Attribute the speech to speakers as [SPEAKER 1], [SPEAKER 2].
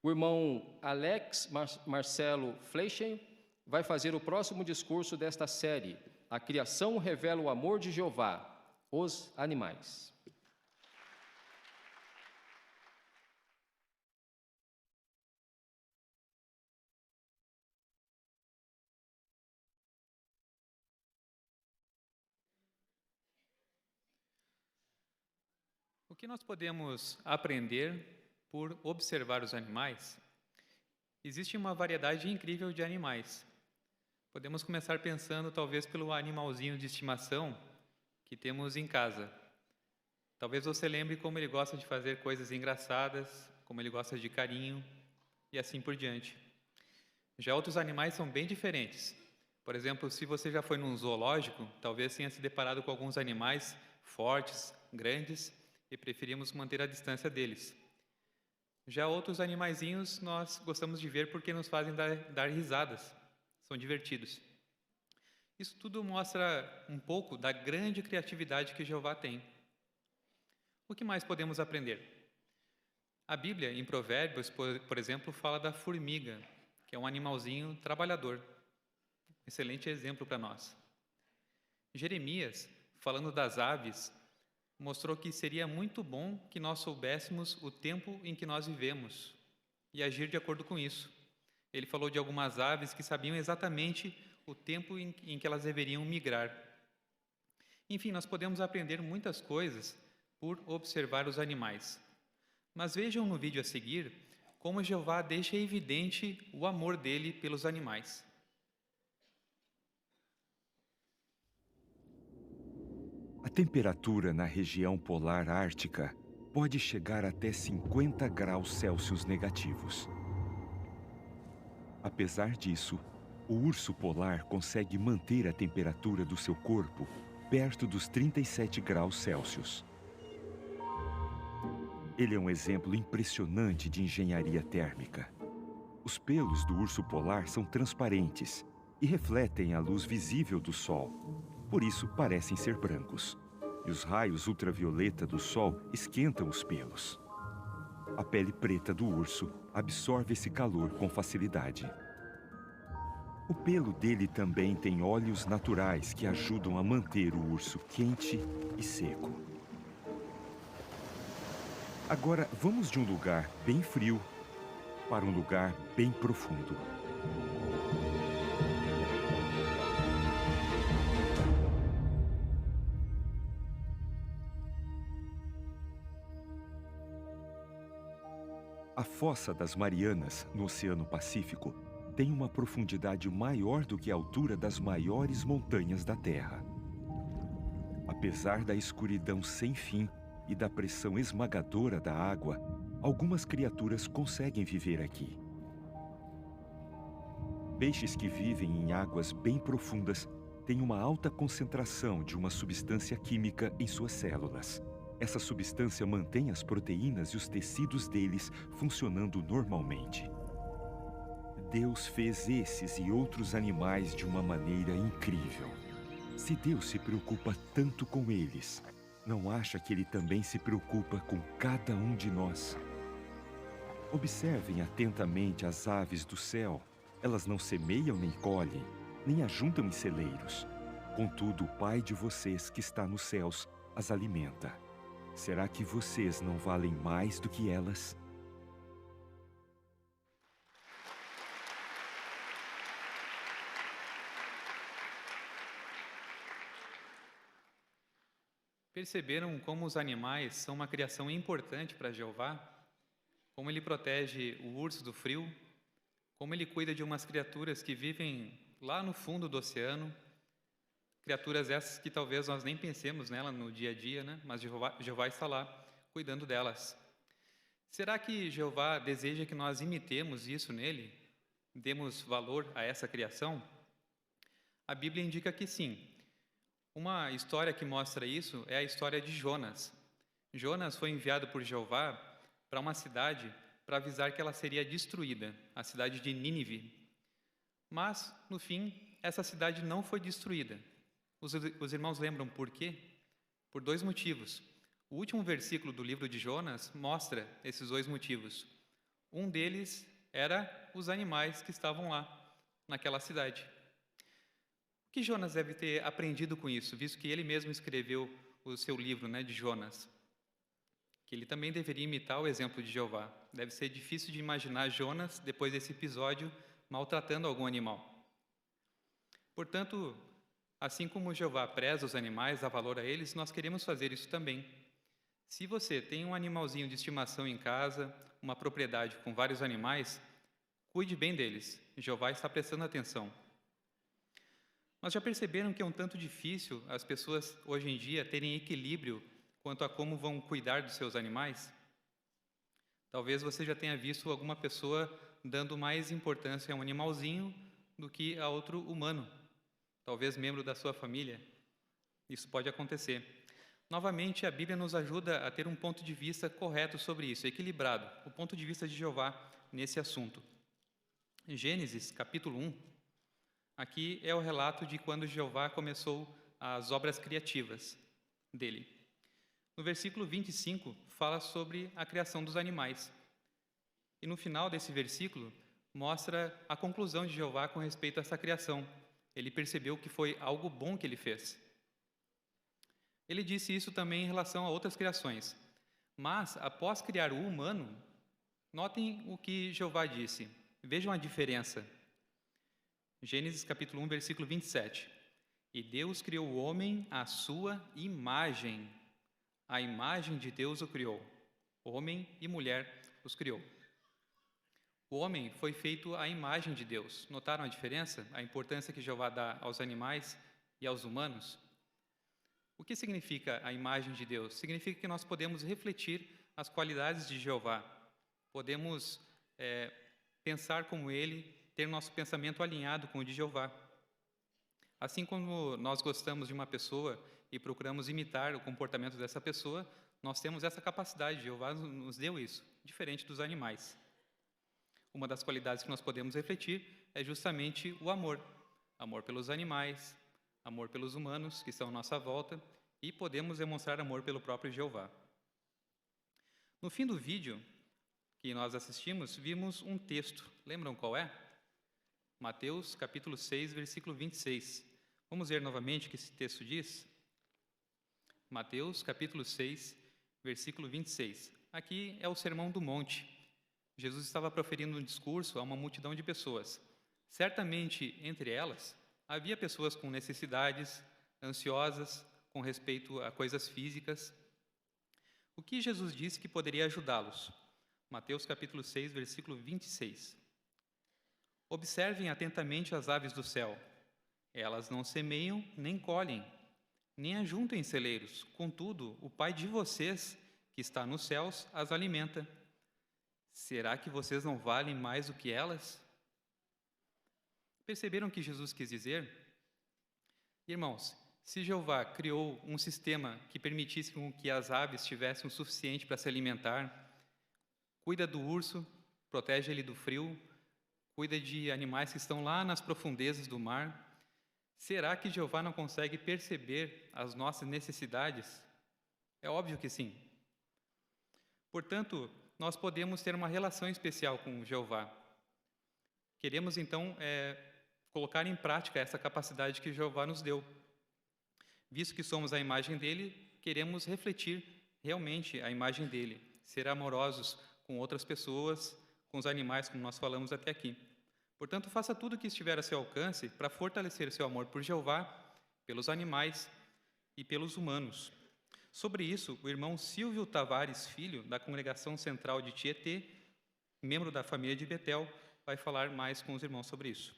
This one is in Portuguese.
[SPEAKER 1] O irmão Alex Marcelo Fleischem vai fazer o próximo discurso desta série, A Criação Revela o Amor de Jeová, os Animais.
[SPEAKER 2] O que nós podemos aprender por observar os animais? Existe uma variedade incrível de animais. Podemos começar pensando talvez pelo animalzinho de estimação que temos em casa. Talvez você lembre como ele gosta de fazer coisas engraçadas, como ele gosta de carinho e assim por diante. Já outros animais são bem diferentes. Por exemplo, se você já foi num zoológico, talvez tenha se deparado com alguns animais fortes, grandes, e preferimos manter a distância deles. Já outros animaizinhos nós gostamos de ver porque nos fazem dar risadas, são divertidos. Isso tudo mostra um pouco da grande criatividade que Jeová tem. O que mais podemos aprender? A Bíblia, em Provérbios, por exemplo, fala da formiga, que é um animalzinho trabalhador. Excelente exemplo para nós. Jeremias, falando das aves, mostrou que seria muito bom que nós soubéssemos o tempo em que nós vivemos e agir de acordo com isso. Ele falou de algumas aves que sabiam exatamente o tempo em que elas deveriam migrar. Enfim, nós podemos aprender muitas coisas por observar os animais. Mas vejam no vídeo a seguir como Jeová deixa evidente o amor dele pelos animais.
[SPEAKER 3] A temperatura na região polar ártica pode chegar até 50 graus Celsius negativos. Apesar disso, o urso polar consegue manter a temperatura do seu corpo perto dos 37 graus Celsius. Ele é um exemplo impressionante de engenharia térmica. Os pelos do urso polar são transparentes e refletem a luz visível do Sol. Por isso, parecem ser brancos. E os raios ultravioleta do Sol esquentam os pelos. A pele preta do urso absorve esse calor com facilidade. O pelo dele também tem óleos naturais que ajudam a manter o urso quente e seco. Agora, vamos de um lugar bem frio para um lugar bem profundo. A Fossa das Marianas, no Oceano Pacífico, tem uma profundidade maior do que a altura das maiores montanhas da Terra. Apesar da escuridão sem fim e da pressão esmagadora da água, algumas criaturas conseguem viver aqui. Peixes que vivem em águas bem profundas têm uma alta concentração de uma substância química em suas células. Essa substância mantém as proteínas e os tecidos deles funcionando normalmente. Deus fez esses e outros animais de uma maneira incrível. Se Deus se preocupa tanto com eles, não acha que Ele também se preocupa com cada um de nós? Observem atentamente as aves do céu. Elas não semeiam nem colhem, nem ajuntam em celeiros. Contudo, o Pai de vocês que está nos céus as alimenta. Será que vocês não valem mais do que elas?
[SPEAKER 2] Perceberam como os animais são uma criação importante para Jeová? Como ele protege o urso do frio? Como ele cuida de umas criaturas que vivem lá no fundo do oceano? Criaturas essas que talvez nós nem pensemos nela no dia a dia, né? Mas Jeová está lá, cuidando delas. Será que Jeová deseja que nós imitemos isso nele? Demos valor a essa criação? A Bíblia indica que sim. Uma história que mostra isso é a história de Jonas. Jonas foi enviado por Jeová para uma cidade para avisar que ela seria destruída, a cidade de Nínive. Mas, no fim, essa cidade não foi destruída. Os irmãos lembram por quê? Por dois motivos. O último versículo do livro de Jonas mostra esses dois motivos. Um deles era os animais que estavam lá, naquela cidade. O que Jonas deve ter aprendido com isso, visto que ele mesmo escreveu o seu livro, de Jonas? Que ele também deveria imitar o exemplo de Jeová. Deve ser difícil de imaginar Jonas, depois desse episódio, maltratando algum animal. Portanto, assim como Jeová preza os animais, dá valor a eles, nós queremos fazer isso também. Se você tem um animalzinho de estimação em casa, uma propriedade com vários animais, cuide bem deles. Jeová está prestando atenção. Mas já perceberam que é um tanto difícil as pessoas hoje em dia terem equilíbrio quanto a como vão cuidar dos seus animais? Talvez você já tenha visto alguma pessoa dando mais importância a um animalzinho do que a outro humano, talvez membro da sua família. Isso pode acontecer. Novamente, a Bíblia nos ajuda a ter um ponto de vista correto sobre isso, equilibrado, o ponto de vista de Jeová nesse assunto. Em Gênesis, capítulo 1, aqui é o relato de quando Jeová começou as obras criativas dele. No versículo 25, fala sobre a criação dos animais. E no final desse versículo, mostra a conclusão de Jeová com respeito a essa criação. Ele percebeu que foi algo bom que ele fez. Ele disse isso também em relação a outras criações. Mas, após criar o humano, notem o que Jeová disse. Vejam a diferença. Gênesis capítulo 1, versículo 27. E Deus criou o homem à sua imagem. A imagem de Deus o criou. Homem e mulher os criou. O homem foi feito à imagem de Deus. Notaram a diferença? A importância que Jeová dá aos animais e aos humanos? O que significa a imagem de Deus? Significa que nós podemos refletir as qualidades de Jeová. Podemos pensar como Ele, ter nosso pensamento alinhado com o de Jeová. Assim como nós gostamos de uma pessoa e procuramos imitar o comportamento dessa pessoa, nós temos essa capacidade, Jeová nos deu isso, diferente dos animais. Uma das qualidades que nós podemos refletir é justamente o amor. Amor pelos animais, amor pelos humanos que estão à nossa volta e podemos demonstrar amor pelo próprio Jeová. No fim do vídeo que nós assistimos, vimos um texto. Lembram qual é? Mateus, capítulo 6, versículo 26. Vamos ver novamente o que esse texto diz? Mateus, capítulo 6, versículo 26. Aqui é o Sermão do Monte. Jesus estava proferindo um discurso a uma multidão de pessoas. Certamente, entre elas, havia pessoas com necessidades, ansiosas, com respeito a coisas físicas. O que Jesus disse que poderia ajudá-los? Mateus capítulo 6, versículo 26. Observem atentamente as aves do céu. Elas não semeiam, nem colhem, nem ajuntam em celeiros. Contudo, o Pai de vocês, que está nos céus, as alimenta. Será que vocês não valem mais do que elas? Perceberam o que Jesus quis dizer? Irmãos, se Jeová criou um sistema que permitisse que as aves tivessem o suficiente para se alimentar, cuida do urso, protege ele do frio, cuida de animais que estão lá nas profundezas do mar, será que Jeová não consegue perceber as nossas necessidades? É óbvio que sim. Portanto, nós podemos ter uma relação especial com Jeová. Queremos, então, colocar em prática essa capacidade que Jeová nos deu. Visto que somos a imagem dele, queremos refletir realmente a imagem dele, ser amorosos com outras pessoas, com os animais, como nós falamos até aqui. Portanto, faça tudo o que estiver a seu alcance para fortalecer seu amor por Jeová, pelos animais e pelos humanos. Sobre isso, o irmão Silvio Tavares Filho, da Congregação Central de Tietê, membro da família de Betel, vai falar mais com os irmãos sobre isso.